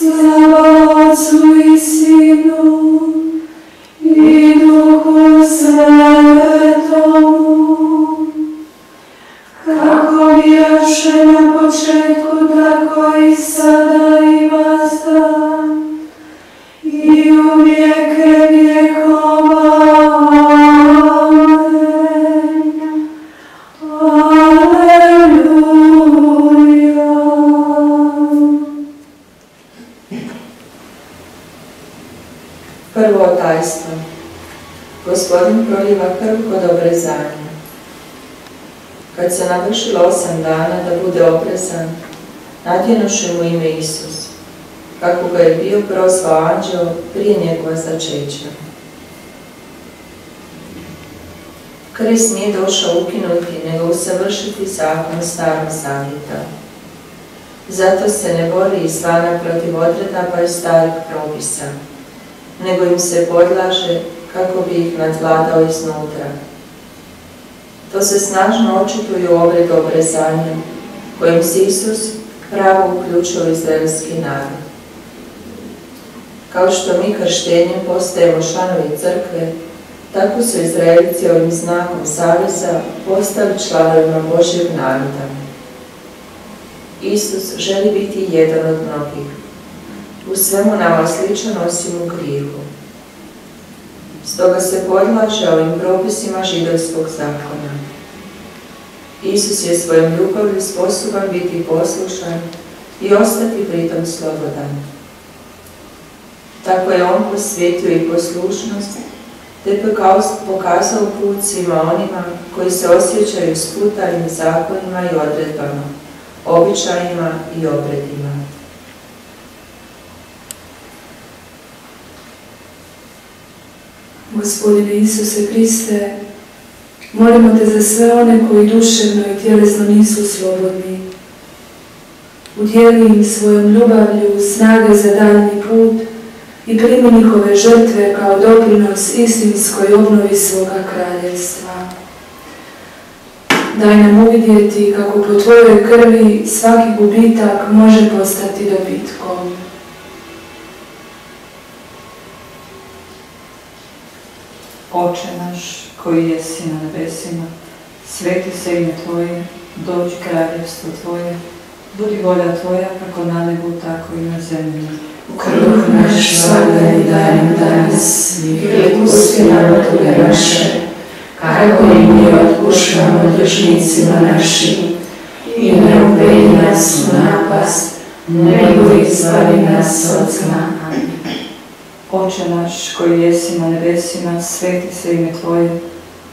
Slava Otcu i Sinu i Duhu Svetomu, kako bijaše na početku, tako i sada i vazda i u vijeke vjekova. Amen. Aleluja. Prvo tajstvo. Gospodin proliva krv kod obrezanja. Kad se navršilo 8 dana da bude obrezan, nadjenuše mu ime Isus, kako ga je bio prozvao anđeo prije njegova začeća. Krist nije došao ukinuti, nego usavršiti zakon Starog zavjeta. Zato se ne bori izvana protiv odredaba i starih propisa, nego im se podlaže kako bi ih nadvladao iznutra. To se snažno očituje u obredu obrezanja, kojim se Isus pravo uključio u izraelski narod. Kao što mi krštenjem postajemo članovi crkve, tako su Izraelci ovim znakom saveza postali članovima Božjeg naroda. Isus želi biti jedan od mnogih, u svemu nama sličan osim u grijehu. Stoga se podlaže ovim propisima židovskog zakona. Isus je svojom ljubavlju sposoban biti poslušan i ostati pritom slobodan. Tako je on posvetio i poslušnost, te pokazao put svima onima koji se osjećaju sputanim zakonima i odredbama, običajima i obredima. Gospodine Isuse Kriste, molimo te za sve one koji duševno i tjelesno nisu slobodni. Udjeli im svojom ljubavlju snage za daljnji put i primi njihove žrtve kao doprinos istinskoj obnovi svoga kraljevstva. Daj nam uvidjeti kako po tvojoj krvi svaki gubitak može postati dobitkom. Oče naš koji jesi na nebesima, sveti se ime Tvoje, dođi kraljevstvo Tvoje, budi volja Tvoja kako na nebu, tako i na zemlji. Kruh naš svakdani daj nam danas i otpusti nam duge naše, kako i mi otpuštamo dužnicima našim, i ne uvedi nas u napast, nego izbavi nas od zla. Oče naš koji jesi na nebesima, sveti se ime Tvoje,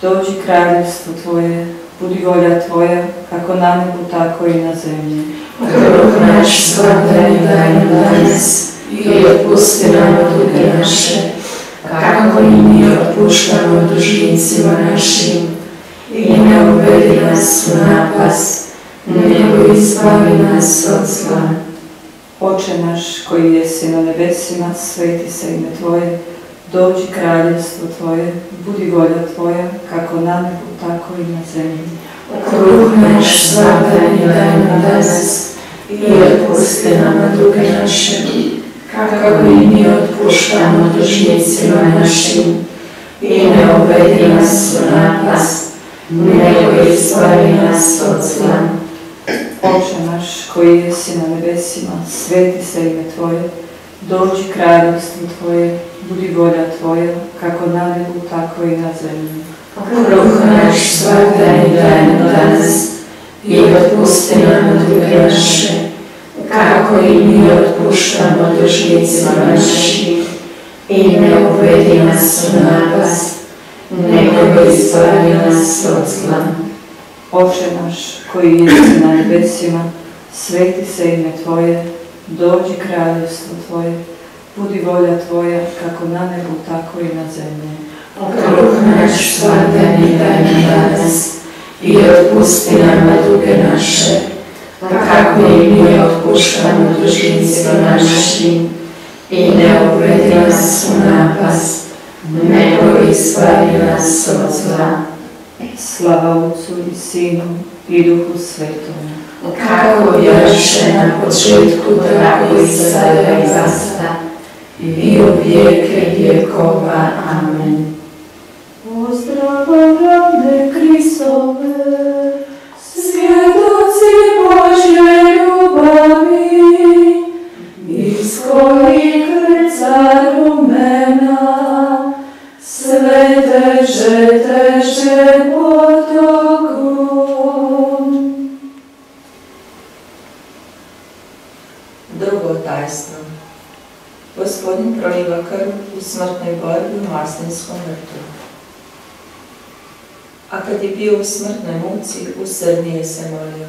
dođi kraljevstvo Tvoje, budi volja Tvoja, kako na nebu, tako i na zemlji. Kruh naš svakdani daj nam danas i otpusti nam duge naše, kako i mi otpuštamo dužnicima našim, i ne uvedi nas u napast, nego izbavi nas od zla. Oče naš koji jesi na nebesima, sveti se ime Tvoje, dođi kraljevstvo Tvoje, budi volja Tvoja, kako na nebu, tako i na zemlji. Kruh naš svakdani daj nam danas i otpusti nam duge naše, kako i mi otpuštamo dužnicima našim, i ne uvedi nas u napast, nego izbavi nas od zla. Oče naš koji jesi na nebesima, sveti se ime Tvoje, dođi kraljevstvo Tvoje, budi volja Tvoja, kako na nebu, tako i na zemlji. Kruh naš svakdani daj nam danas i otpusti nam duge naše, kako i mi otpuštamo dužnicima našim, i ne uvedi nas u napast, nego izbavi nas od zla. Oče naš koji jesi na nebesima, sveti se ime Tvoje, dođi kraljevstvo Tvoje, budi volja Tvoja, kako na nebu, tako i na zemlji. Kruh naš svakdani daj nam danas i otpusti nam duge naše, kako i mi otpuštamo dužnicima našim, i ne uvedi nas u napast, nego izbavi nas od zla. Slava Otcu i Sinu i Duhu Svetomu. kako bjaše na početku, tako i sada i zasada, i u vijeke vjekova. Amen. Pozdravljam Kristove, svjedoci Božje ljubavi, iz kojih rca rumena sve teže potokom. Drugo tajstvo. Gospodin proliva krv u smrtnoj borbi u Maslinskom vrtu. A kad je bio u smrtnoj muci, usrdnije se molio.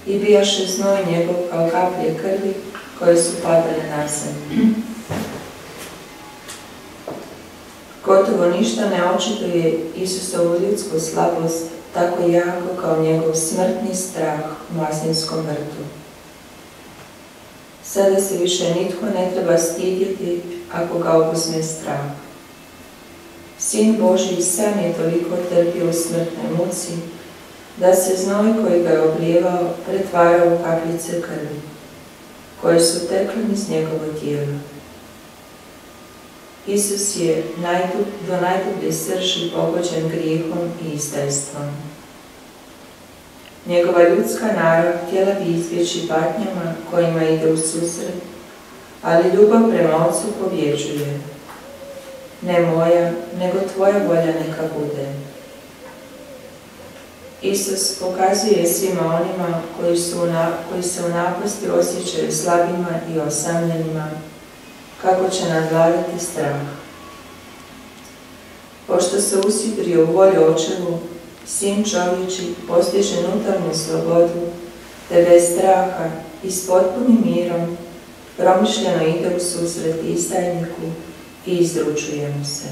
I bijaše znoj njegov kao kaplje krvi koje su padale na zemlju. Gotovo ništa ne očituje Isusovu ljudsku slabost tako jako kao njegov smrtni strah u Maslinskom vrtu. Sada se više nitko ne treba stidjeti ako ga obuzme strah. Sin Božji sam je toliko trpio u smrtnoj muci, da se znoj koji ga je oblijevao pretvarao u kapljice krvi, koje su tekle iz njegovo tijelo. Isus je do najdublje srži pogođen grijehom i izdajstvom. Njegova ljudska narav htjela bi izbjeći patnjama kojima ide u susret, ali ljubav prema Otcu pobjeđuje. Ne moja, nego tvoja volja neka bude. Isus pokazuje svima onima koji se u napasti osjećaju slabima i osamljenima, kako će nadvladati strah. Pošto se usidrio u volju Očevu, Sin čovječji postiže unutarnju slobodu, te bez straha i s potpunim mirom promišljeno ide u susret izdajniku i izručuje mu se.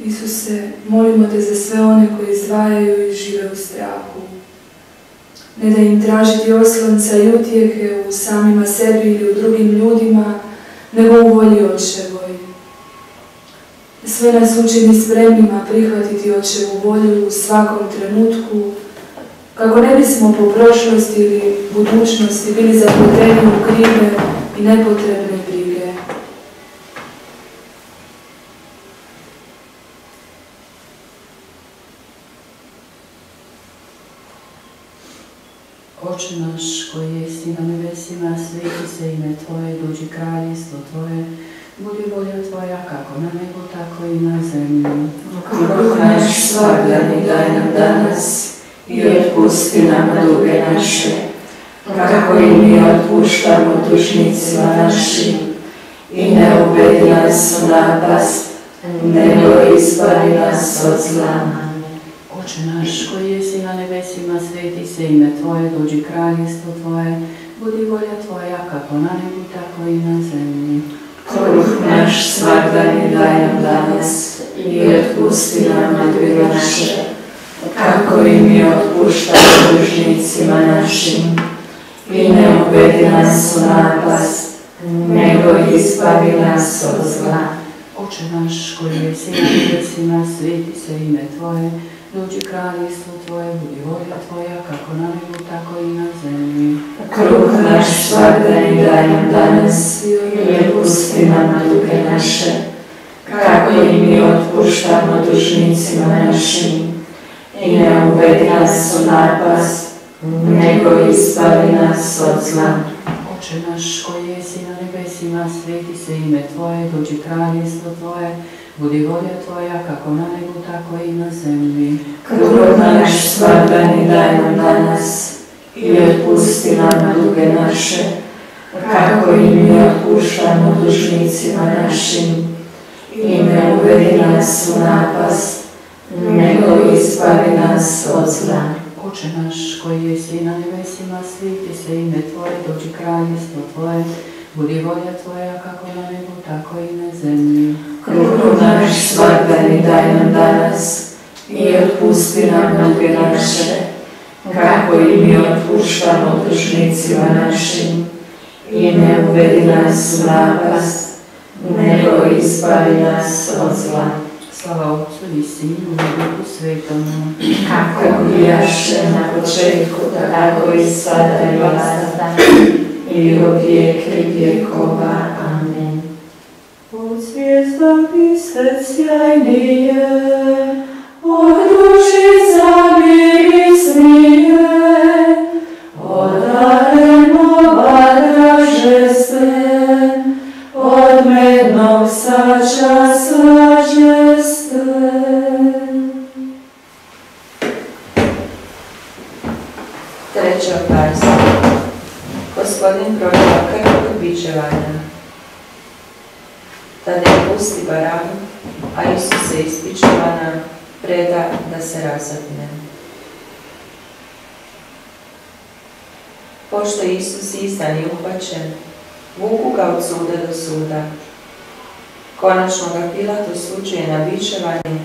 Isuse, molimo te za sve one koji izdvajaju i žive u strahu. Ne da im tražiti oslonca i utjehe u samima sebi ili u drugim ljudima, nego u volji Očevoj. Sve nas učini spremnima prihvatiti Očevu volju u svakom trenutku, kako ne bismo po prošlosti ili budućnosti bili zapleteni u krive i nepotrebne brige. Oče naš koji jesi na nebesima, sveti se ime Tvoje, dođi kraljevstvo Tvoje, budi volja Tvoja kako na nebu, tako i na zemlji. Kruh naš svagdani daj nam danas i otpusti nam duge naše, kako i mi otpuštamo dužnicima našim, i ne uvedi nas u napast, nego izbavi nas od zla. Oče naš koji jesi na nebesima, sveti se ime Tvoje, dođi kraljevstvo Tvoje, budi volja Tvoja kako na nebu, tako i na zemlji. Kruh naš svagdani daj nam danas i otpusti nam duge naše, kako i mi otpuštamo dužnicima našim, i ne uvedi nas u napast, nego izbavi nas od zla. Oče naš koji jesi na nebesima, sveti se ime Tvoje, dođi kraljevstvo Tvoje, budi volja Tvoja kako na nebu, tako i na zemlji. Kruh naš svagdani daj nam danas i otpusti nam duge naše, kako i mi otpuštamo dužnicima našim, i ne uvedi nas u napast, nego izbavi nas od zla. Oče naš koji jesi na nebesima, sveti se ime Tvoje, dođi kraljevstvo Tvoje, budi volja Tvoja kako na nebu, tako i na zemlji. Kruh naš svagdani daj nam danas i otpusti nam duge naše, kako i mi otpuštamo dužnicima našim, i ne uvedi nas u napast, nego izbavi nas od zla. Oče naš koji jesi na nebesima, sveti se ime Tvoje, dođi kraljevstvo Tvoje, budi volja Tvoja kako na nebu, tako i na zemlji. Kruh naš svagdani daj nam danas i otpusti nam duge naše, kako i mi otpuštamo dužnicima našim, i ne uvedi nas u napast, nego izbavi nas od zla. Slava Otcu i Sinu i Duhu Svetomu. Kako bijaše na početku, tako i sada i vazda, i u vijeke vjekova. Amen. Od zvijezda biste sjajnije, od dušica mirisnije, od arenova draže ste, od mednog sača slađe ste. Treća farsa. Gospodin proliva krv kod bičevanja. Tada je pusti baranu, a Isus se iz bičevana preda da se razapne. Pošto je Isus izdan i uhvaćen, vuku ga od suda do suda. Konačno ga Pilat osuđuje na bičevanje,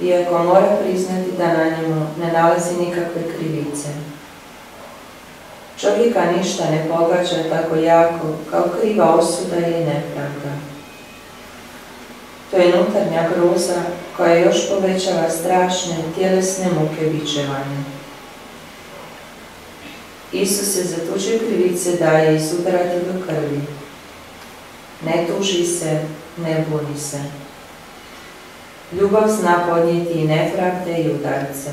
iako mora priznati da na njemu ne nalazi nikakve krivice. Čovjeka ništa ne pogađa tako jako kao kriva osuda ili nepravda. To je unutarnja groza koja još povećava strašne tjelesne muke bičevanja. Isus se za tuđe krivice daje izudarati do krvi. Ne tuži se, ne buni se. Ljubav zna podnijeti i nepravde i udarce.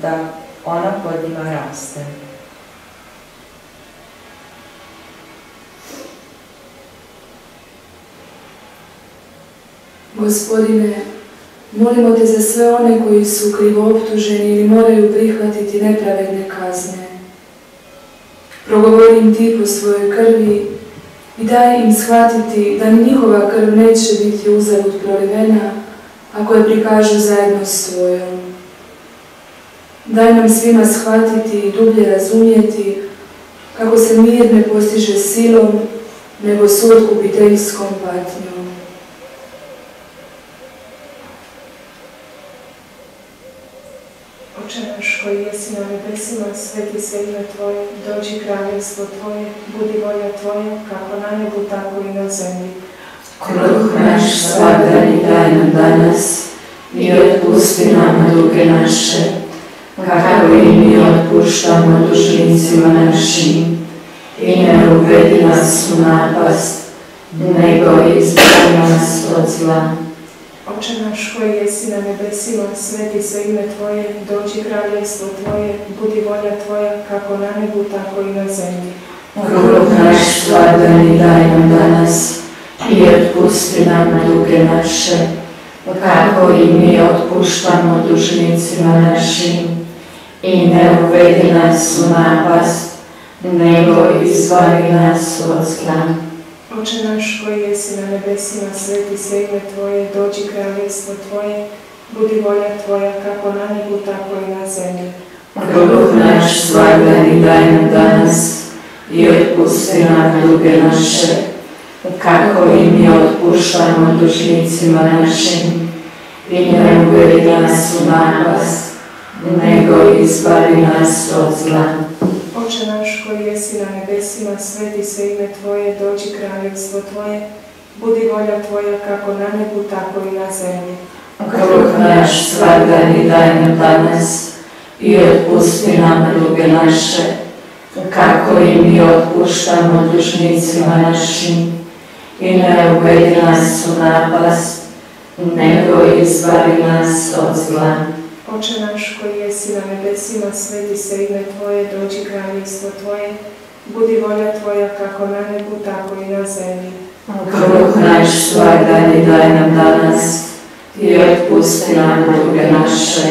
Da, ona pod njima raste. Gospodine, molimo te za sve one koji su krivo optuženi ili moraju prihvatiti nepravedne kazne. Progovori im ti po svojoj krvi i daj im shvatiti da ni njihova krv neće biti uzalud prolivena ako je prikažu zajedno s tvojom. Daj nam svima shvatiti i dublje razumjeti kako se mir ne postiže silom, nego suodkupiteljskom patnjom. Oče naš koji jesi na nebesima, sveti se ime Tvoje, dođi kraljevstvo Tvoje, budi volja Tvoja, kako na nebu, tako i na zemlji. Kruh naš svakdani daj nam danas i otpusti nam duge naše, kako i mi otpuštamo dužnicima našim. I ne uvedi nas u napast, nego izbavi nas od zla. Oče naš koji jesi na nebesima, sveti se ime Tvoje, dođi kraljevstvo Tvoje, budi volja Tvoja, kako na nebu, tako i na zemlji. Kruh naš svakdani daj nam danas i otpusti nam duge naše, kako i mi otpuštamo dužnicima našim. I ne uvedi nas u napast, nego izbavi nas od zla. Oče naš koji jesi na nebesima, sveti se ime Tvoje, dođi kraljevstvo Tvoje, budi volja Tvoja, kako na nebu, tako i na zemlji. Kruh naš svakdani daj nam danas i otpusti nam duge naše, kako i mi otpuštamo dužnicima našim. I ne uvedi nas u napast, nego izbavi nas od zla. Oče naš koji jesi na nebesima, sveti se ime Tvoje, dođi kraljevstvo Tvoje, budi volja Tvoja, kako na nebu, tako i na zemlji. Kruh naš svakdani daj nam danas i otpusti nam duge naše, kako i mi otpuštamo dužnicima našim. I ne uvedi nas u napast, nego izbavi nas od zla. Oče naš koji jesi na nebesima, sveti se ime Tvoje, dođi kraljevstvo Tvoje, budi volja Tvoja, kako na nebu, tako i na zemlji. Kruh naš svakdani daj nam danas i otpusti nam duge naše,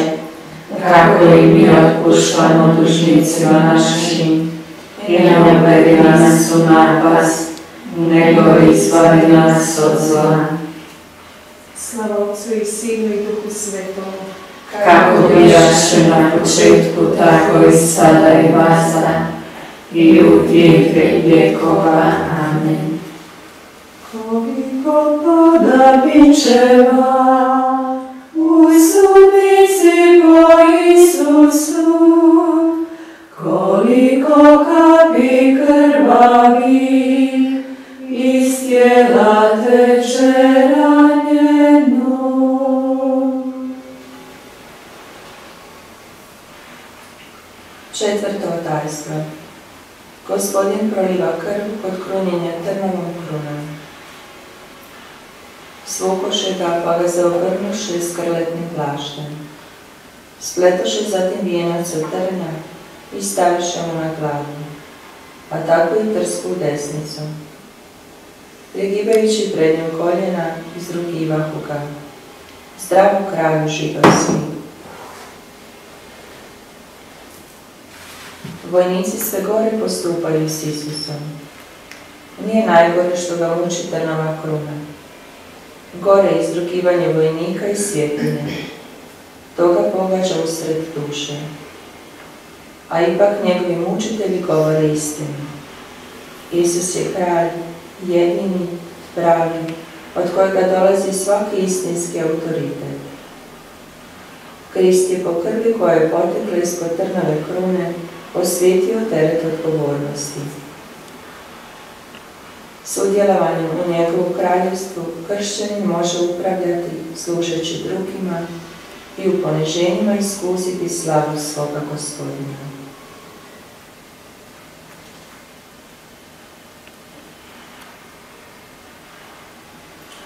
kako i mi otpuštamo dužnicima našim. I ne uvedi nas u napast, nego izbavi nas od zla. Slava Otcu i Sinu i Duhu Svetomu. Kako bijaše na početku, tako i sada i vazda, i u vijeke vjekova. Amen. Koliko pada bičeva u sudnici po Isusu, koliko kapi krvavi iz tijela Četvrto tajstvo. Gospodin proliva krv kod krunjenja trnovom krunom. Svukoše ga, pa ga zaogrnuše skrletnim plaštem. Spletoše zatim vijenac od trnja i staviše mu na glavu, a tako i trsku u desnicu. Pregibajući pred njom koljena, izrugivahu ga. Zdravo kralju živosti. Vojnici sve gore postupaju s Isusom. Nije najgore što ga muči trnova kruna. Gore je izrugivanje vojnika i svjetljenje. To ga pogađa usred duše. A ipak njegovi mučitelji govore istinu. Isus je kralj, jedini, pravi, od kojega dolazi svaki istinski autoritet. Krist je po krvi koja je potekla ispod trnove krune osvijetio teret odgovornosti. Sudjelovanjem u njegovu kraljevstvu kršćanin može upravljati služeći drugima i u poniženjima iskusiti slavu svoga Gospodina.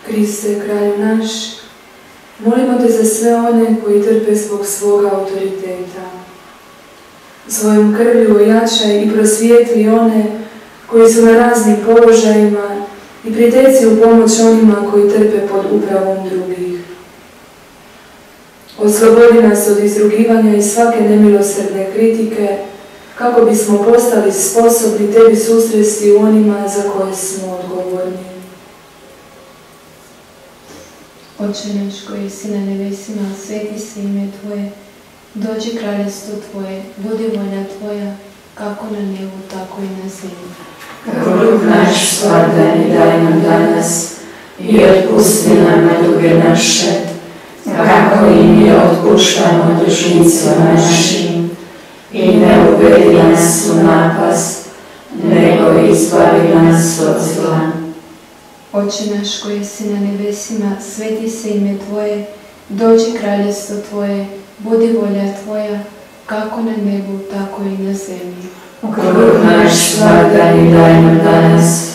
Kriste, kralju naš, molimo te za sve one koji trpe zbog svoga autoriteta. Svojom krvlju ojačaj i prosvijetli one koji su na raznim položajima i prideci u pomoć onima koji trpe pod upravom drugih. Oslobodi nas od izrugivanja i svake nemilosrdne kritike, kako bismo postali sposobni tebi susresti u onima za koje smo odgovorni. Oče naš koji si na nebesima, sveti se ime Tvoje, dođi kraljestvo Tvoje, budi volja Tvoja, kako na nebu, tako i na zemlji. Kruh naš svakdani daj nam danas i otpusti nam duge naše, kako i mi otpuštamo dužnicima našim. I ne uvedi nas u napast, nego izbavi nas od zla. Oče naš koji si na nebesima, sveti se ime Tvoje, dođi kraljestvo Tvoje, budi volja Tvoja, kako na nebu, tako i na zemlji. Kruh naš svakdani daj nam danas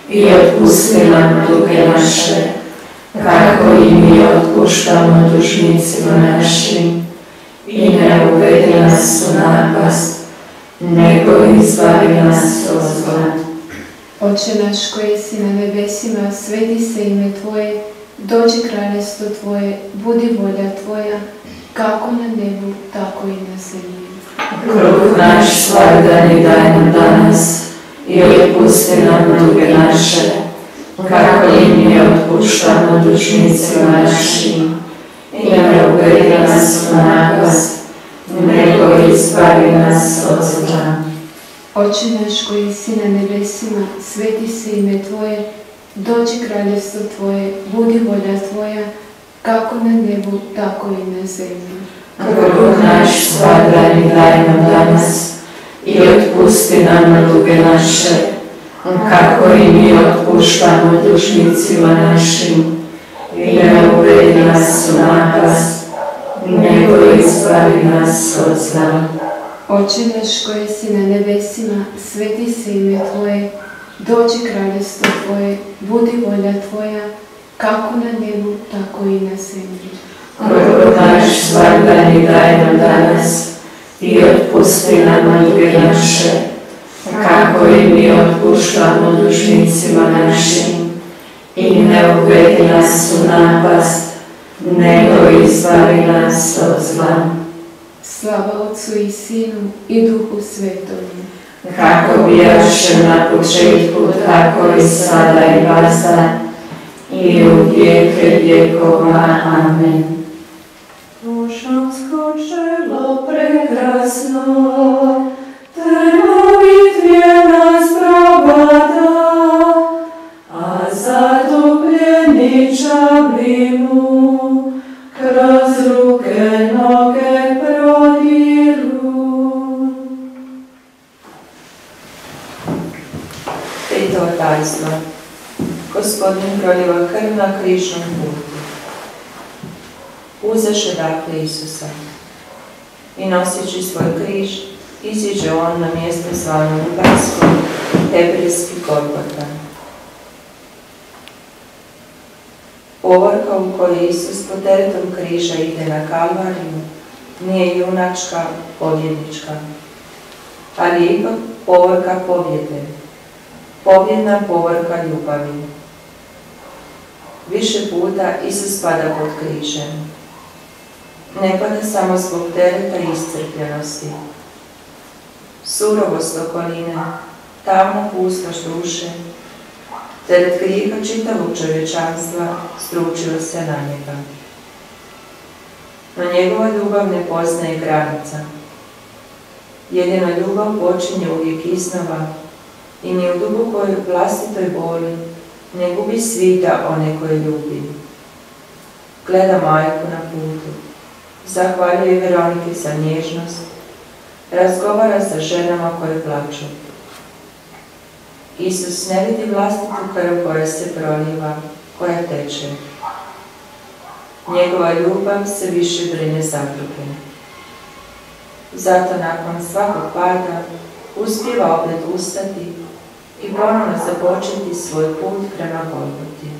i otpusti nam duge naše, kako i mi otpuštamo dužnicima našim. I ne uvedi nas u napast, nego izbavi nas od zla. Oče naš koji si na nebesima, sveti se ime Tvoje, dođi kraljestvo Tvoje, budi volja Tvoja, kako na nebu, tako i na zemlji. Kruh naš svakdani daj nam danas i otpusti nam duge naše, kako i mi otpuštamo dužnicima našim. I ne uvedi nas u napast, nego izbavi nas od zla. Oče naš koji si na nebesima, sveti se ime Tvoje, dođi kraljestvo Tvoje, budi volja Tvoja, kako na nebu, tako i na zemlji. Kruh naš svakdani daj nam danas i otpusti nam duge naše, kako i mi otpuštamo dužnicima našim. I ne uvedi nas u napast, nego izbavi nas od zla. Oče naš koji si na nebesima, sveti se ime Tvoje, dođi kraljestvo Tvoje, budi volja Tvoja, kako na nebu, tako i na zemlji. Kruh naš svakdani daj nam danas i otpusti nam duge naše, kako i mi otpuštamo dužnicima našim. I ne uvedi nas u napast, nego izbavi nas od zla. Slava Otcu i Sinu i Duhu Svetomu. Kako bijaše na početku, tako i sada i vazda, i u vijeke vjekova. Amen. Božansko čelo prekrasno, trnovit vijenac probada, a zatopljeni čavli mu kroz ruke noge prodiru. Peto tajstvo. Gospodin proliva krv na križnom putu. Uzeše dakle Isusa i noseći svoj križ, iziđe on na mjesto zvano Lubansko, hebrejski Golgota. Povorka u kojoj Isus pod teretom križa ide na Kalvariju nije junačka, pobjednička, ali je ipak povorka pobjede, pobjedna povorka ljubavi. Više puta Isus pada pod križem. Ne pada samo zbog tereta i iscrpljenosti. Surovost okoline, tamna pustoš duše, teret grijeha čitavog čovječanstva stručio se na njega. No njegova ljubav ne poznaje granica. Jedina ljubav počinje uvijek iznova i ni u dubokoj vlastitoj boli ne gubi svita one koje ljubi. Gleda majku na putu, zahvaljuje Veroniki za nježnost, razgovara sa ženama koje plaču. Isus ne vidi vlastitu krv koja se proliva, koja teče. Njegova ljubav se više brine za druge. Zato nakon svakog pada uspijeva opet ustati i ponovno započeti svoj put prema Golgoti.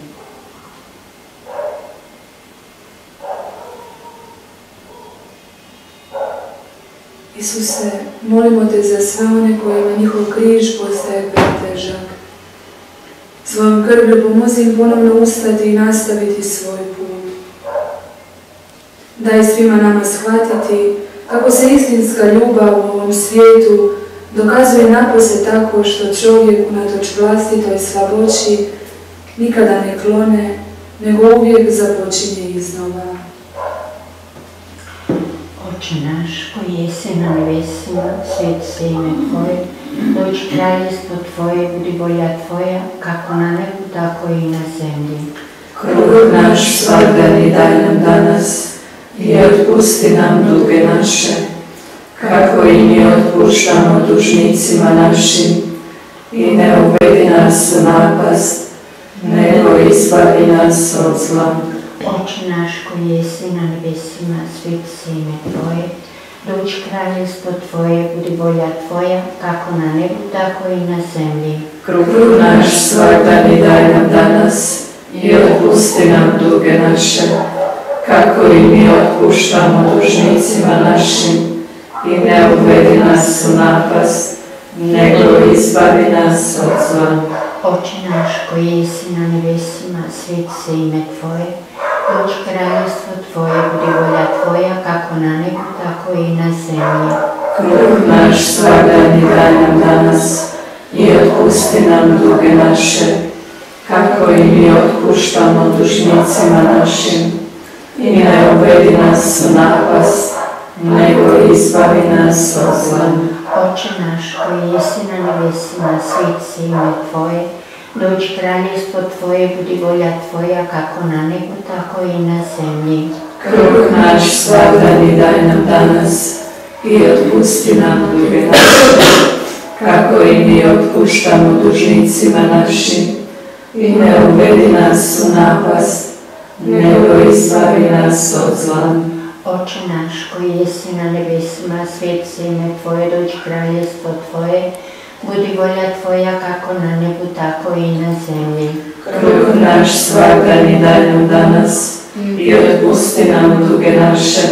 Isuse, molimo te za sve one kojima njihov križ postaje pretežak. Svojom krvlju pomozi im ponovno ustati i nastaviti svoj put. Daj svima nama shvatiti kako se istinska ljubav u ovom svijetu dokazuje napose tako što čovjek unatoč vlastitoj slaboći nikada ne klone, nego uvijek započinje iznova. Oče naš koji jesi na nebesima, sveti se ime Tvoje, dođi kraljestvo Tvoje, budi volja Tvoja, kako na nebu, tako i na zemlji. Kruh naš svakdani daj nam danas i otpusti nam duge naše, kako i mi otpuštamo dužnicima našim, i ne uvedi nas u napast, nego izbavi nas od zla. Oče naš koji jesi na nebesima, sveti se ime Tvoje, dođi kraljestvo Tvoje, budi volja Tvoja, kako na nebu, tako i na zemlji. Kruh naš svakdani daj nam danas i otpusti nam duge naše, kako i mi otpuštamo dužnicima našim, i ne uvedi nas u napast, nego izbavi nas od zla. Oče naš koji jesi na nebesima, sveti se ime Tvoje, dođi kraljestvo Tvoje, budi volja Tvoja, kako na nebu, tako i na zemlji. Kruh naš svakdani daj nam danas i otpusti nam duge naše, kako i mi otpuštamo dužnicima našim, i ne uvedi nas u napast, nego izbavi nas od zla. Oče naš koji jesi na nebesima, sveti se ime Tvoje, dođi kraljestvo Tvoje, budi volja Tvoja, kako na nebu, tako i na zemlji. Kruh naš svakdani daj nam danas i otpusti nam duge naše, kako i mi otpuštamo dužnicima našim, i ne uvedi nas u napast, nego izbavi nas od zla. Oče naš koji jesi na nebesima, sveti se ime Tvoje, dođi kraljestvo Tvoje, budi volja Tvoja, kako na nebu, tako i na zemlji. Kruh naš svakdani daj nam danas i otpusti nam duge naše,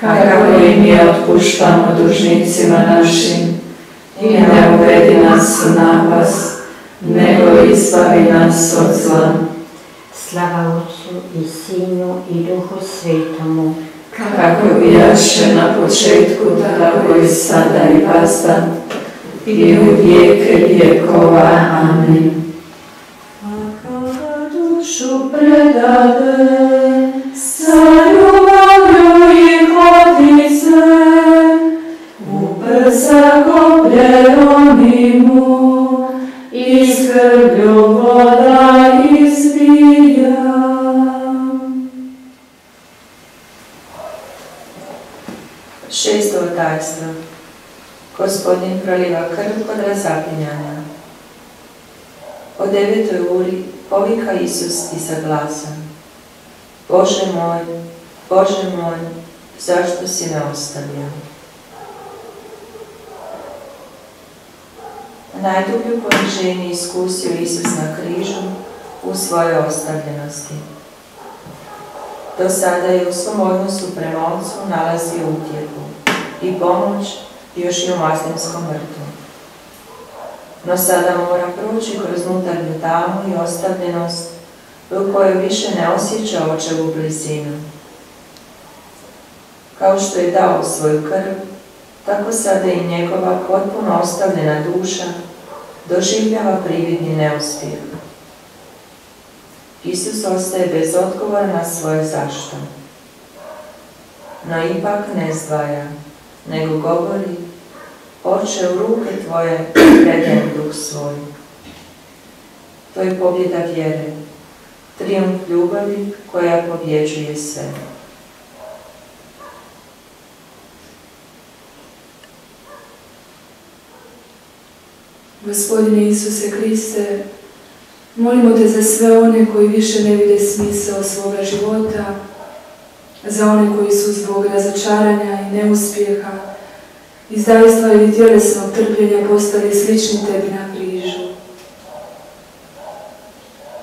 kako i mi otpuštamo dužnicima našim, i ne uvedi nas u napast, nego izbavi nas od zla. Slava Otcu i Sinu i Duhu Svetomu, kako bijaše na početku, tako i sada i vazda, i u vijeke vjekova. Amen. Ako dušu predade, sa ljubavlju i hodice, ubrza go preloni mu, i skrblju voda izbija. Šesto tajstvo. Gospodin proliva krv kod razapinjanja. O 9. uri povika Isus iza glasa: Bože moj, zašto si me ostavio? Najdublju poniženje iskusio Isus na križu u svojoj ostavljenosti. Do sada je u svom odnosu prema Otcu nalazio utjehu i pomoć još i u maslinskom vrtu. No sada mora proći kroz unutarnju tamu i ostavljenost u kojoj više ne osjeća očevu blizinu. Kao što je dao svoju krv, tako sada i njegova potpuno ostavljena duša doživljava prividni neuspjeh. Isus ostaje bez odgovora na svoje zašto. No ipak ne zdvaja, nego govori: Oče, u ruke tvoje predajem duh svoj. To je pobjeda vjere, trijumf ljubavi koja pobjeđuje sve. Gospodine Isuse Kriste, molimo te za sve one koji više ne vide smisao svoga života, za one koji su zbog razočaranja i neuspjeha, izdajstva ili tjelesnog trpljenja postali slični tebi na križu.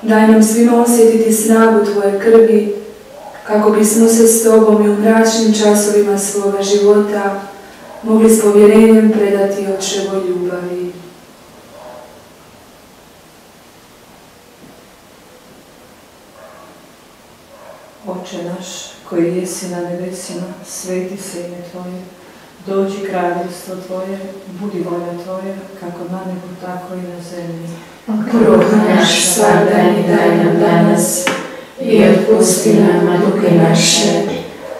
Daj nam svima osjetiti snagu tvoje krvi, kako bismo se s tobom i u mračnim časovima svoga života mogli s povjerenjem predati očevoj ljubavi. Oče naš, koji jesi na nebesima, sveti se ime Tvoje, dođi kraljevstvo Tvoje, budi volja Tvoja, kako na nebu, tako i na zemlji. Kruh naš svakdanji daj nam danas i otpusti nam duge naše,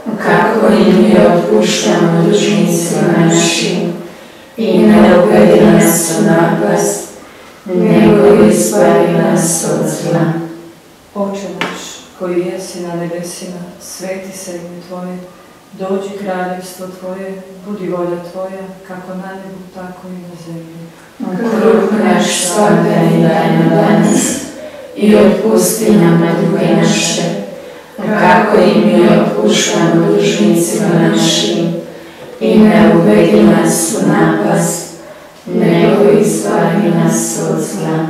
kako i mi otpuštamo dužnicima našim. I ne uvedi nas u napast, nego izbavi nas od zla. Oče naš, koji jesi na nebesima, sveti se ime Tvoje, dođi kraljevstvo Tvoje, budi volja Tvoja, kako na nebu, tako i na zemlji. Kruh naš svakdanji daj nam danas i otpusti nam duge naše, kako i mi otpuštamo dužnicima našim. I ne uvedi nas u napast, nego izbavi nas od zla.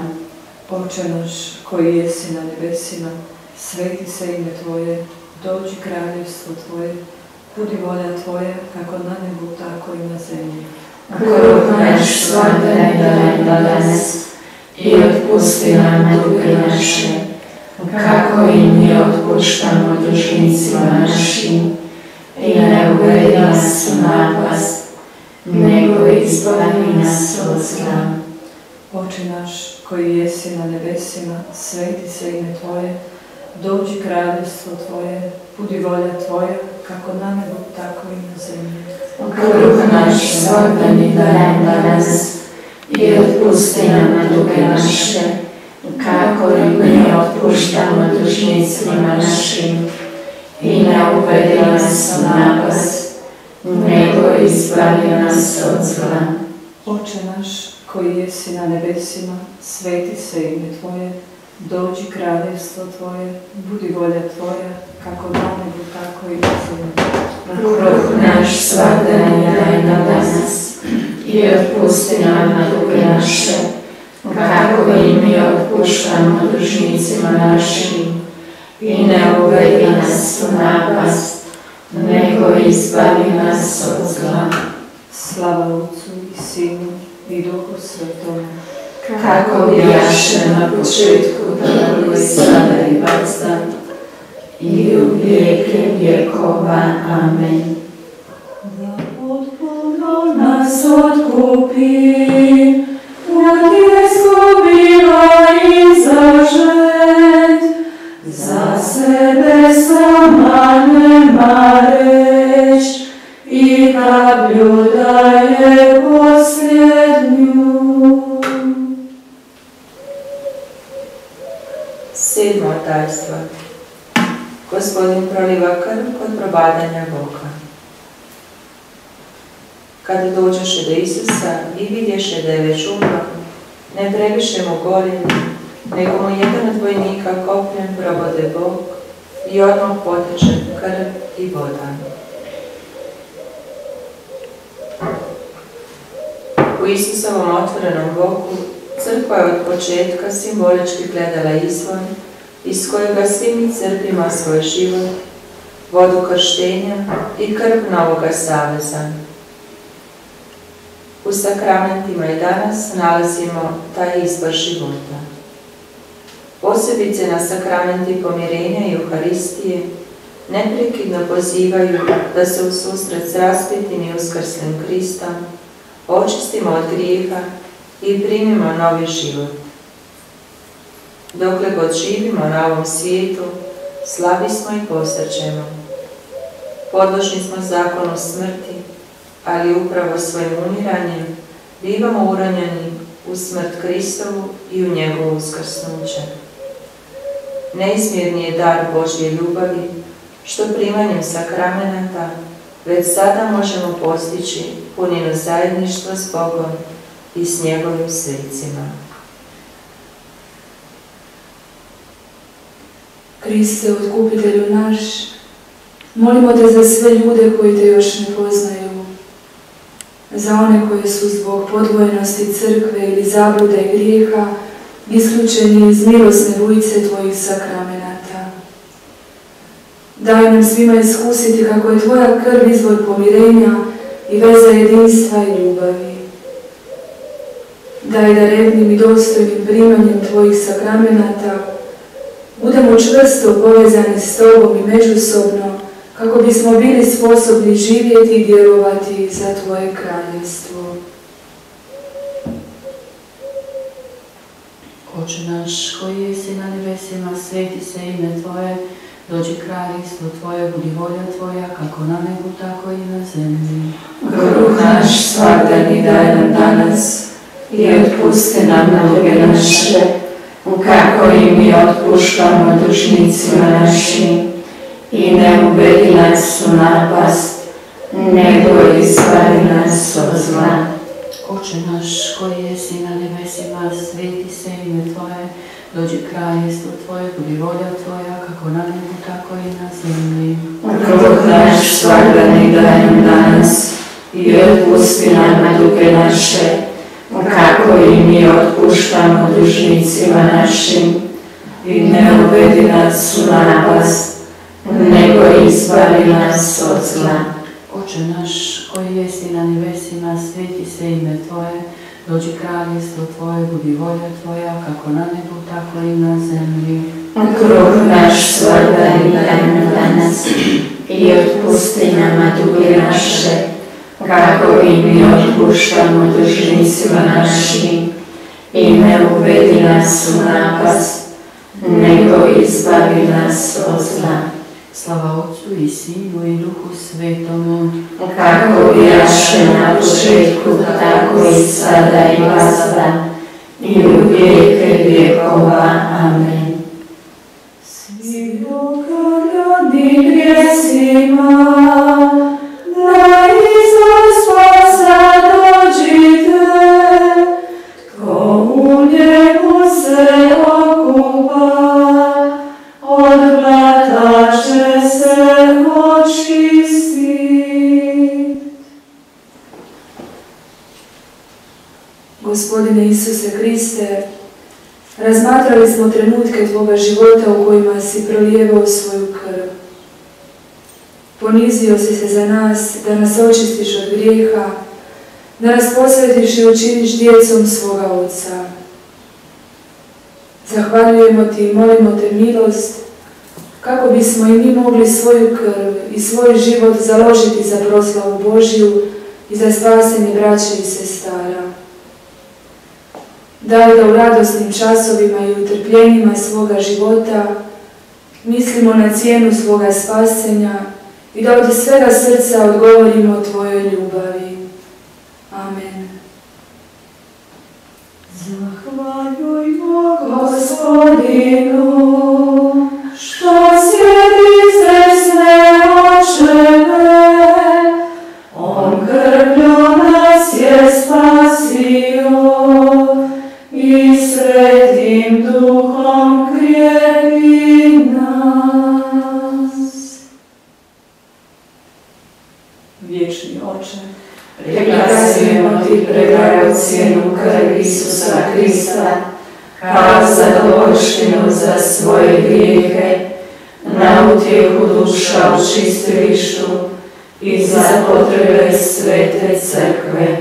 Oče naš, koji jesi na nebesima, sveti se ime Tvoje, dođi kraljevstvo Tvoje, budi volja Tvoja, kako na nebu, tako i na zemlji. Kruh naš svakdanji daj nam danas i otpusti nam duge naše, kako i mi otpuštamo dužnicima našim. I ne uvedi nas u napast, nego izbavi nas od zla. Oče naš, koji jesi na nebesima, sveti se ime Tvoje, dođi kraljevstvo Tvoje, budi volja Tvoja, kako na nebu, tako i na zemlji. Kruh naš svakdanji daj nam danas i otpusti nam duge naše, kako i mi otpuštamo dužnicima našim. I ne uvedi nas u napast, nego izbavi nas od zla. Oče naš, koji jesi na nebesima, sveti se ime Tvoje, dođi kraljevstvo Tvoje, budi volja Tvoja, kako na nebu, tako i na zemlji. Kruh naš svakdanji daj nam danas i otpusti nam duge naše, kako i mi otpuštamo dužnicima našim. I ne uvedi nas u napast, nego izbavi nas od zla. Slava Otcu i Sinu i Duhu Svetom, kako bijaše na početku, tako i sada i vazda, i u vijeke vjekova. Amen. Da potpuno nas otkupi, od izgubila i zažet, za sebe sama nema reć, i kaplju daje posljednju. Sedmo tajstvo. Gospodin proliva krv kod probadanja Boga. Kada dođeše do Isusa i vidješe da je već umro, ne previše mu gori, nego mu jedan od vojnika kopljem probode Bog i odmah poteče krv i voda. U Isusovom otvorenom boku crkva je od početka simbolički gledala izvor iz kojega svi mi crpimo svoj život, vodu krštenja i krv novoga saveza. U sakramentima i danas nalazimo taj izvor života. Posebice na sakramenti pomirenja i Euharistije neprekidno pozivaju da se u susret s raspitim i uskrslim Kristom očistimo od grijeha i primimo novi život. Dokle god živimo na ovom svijetu, slabi smo i posrćemo. Podložni smo zakonu smrti, ali upravo svojim umiranjem bivamo uranjeni u smrt Kristovu i u njegovo uskrsnuće. Neizmjerni je dar Božje ljubavi, što primanjem sakramenata već sada možemo postići puninu zajedništva s Bogom i s njegovim svecima. Kriste, otkupitelju naš, molimo te za sve ljude koji te još ne poznaju, za one koji su zbog podvojenosti crkve ili zablude i grijeha isključeni iz milosne bujice tvojih sakramenata. Daj nam svima iskusiti kako je tvoja krv izvor pomirenja i veza jedinstva i ljubavi. Daj da revnim i dostojnim primanjem tvojih sakramenata budemo čvrsto povezani s tobom i međusobno, kako bismo bili sposobni živjeti i djelovati za tvoje kraljevstvo. Oče naš koji jesi na nebesima, sveti se ime Tvoje, dođi kraljevstvo Tvoje, budi volja Tvoja, kako na nebu, tako i na zemlji. Kruh naš svakdani daj nam danas i otpusti nam duge naše, kako i mi otpuštamo dužnicima našim, i ne uvedi nas u napast, nego izbavi nas od zla. Oče naš koji jesi na nebesima, sveti se ime Tvoje, dođi kraljevstvo Tvoje, budi volja Tvoja, kako na nebu, tako i na zemlji. Kruh naš svakdani daj nam danas i otpusti nam duge naše, kako i mi otpuštamo dužnicima našim, i ne uvedi nas u napast, nego izbavi nas od zla. Oče naš koji jesi na nebesima, sveti se ime Tvoje, dođi kraljevstvo Tvoje, budi volja Tvoja, kako na nebu, tako i na zemlji. Kruh naš svakdani daj nam danas i otpusti nama duge naše, kako i mi otpuštamo dužnicima našim, i ne uvedi nas u napast, nego izbavi nas od zla. Slava Otcu i Sinu i Duhu Svetomu, kako bijaše na početku, tako i sada i vazda, i u vijeke vjekova. Amen. Svi okrnjeni grijesima, na izvor spasa dođite, tko u njemu se okupa, od blata će se očistit. Gospodine Isuse Kriste, razmatrali smo trenutke Tvoga života u kojima si prolijevao svoju krv. Ponizio si se za nas, da nas očistiš od grijeha, da nas posvetiš i učiniš djecom svoga Oca. Zahvaljujemo Ti i molimo Te milost, kako bismo i mi mogli svoju krv i svoj život založiti za proslavu Božju i za spasenje braće i sestara. Daj da u radosnim časovima i utrpljenjima svoga života mislimo na cijenu svoga spasenja i da od svega srca odgovorimo o Tvojoj ljubavi. Amen. Zahvaljujmo Gospodinu, što sjedi zesne očeve, on krvlju nas je spasio i Svetim Duhom krijepi nas. Vječni Oče, dragocjenu krv Isusa Krista, kao zadovoljštinu za svoje grijehe, na utjehu duša u čistilištu i za potrebe svete crkve.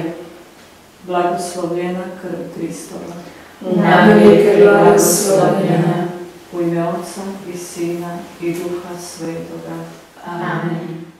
Blagoslovljena krv Kristova, Na vijeke blagoslovljena. u ime Otca i Sina i Duha Svetoga. Amen.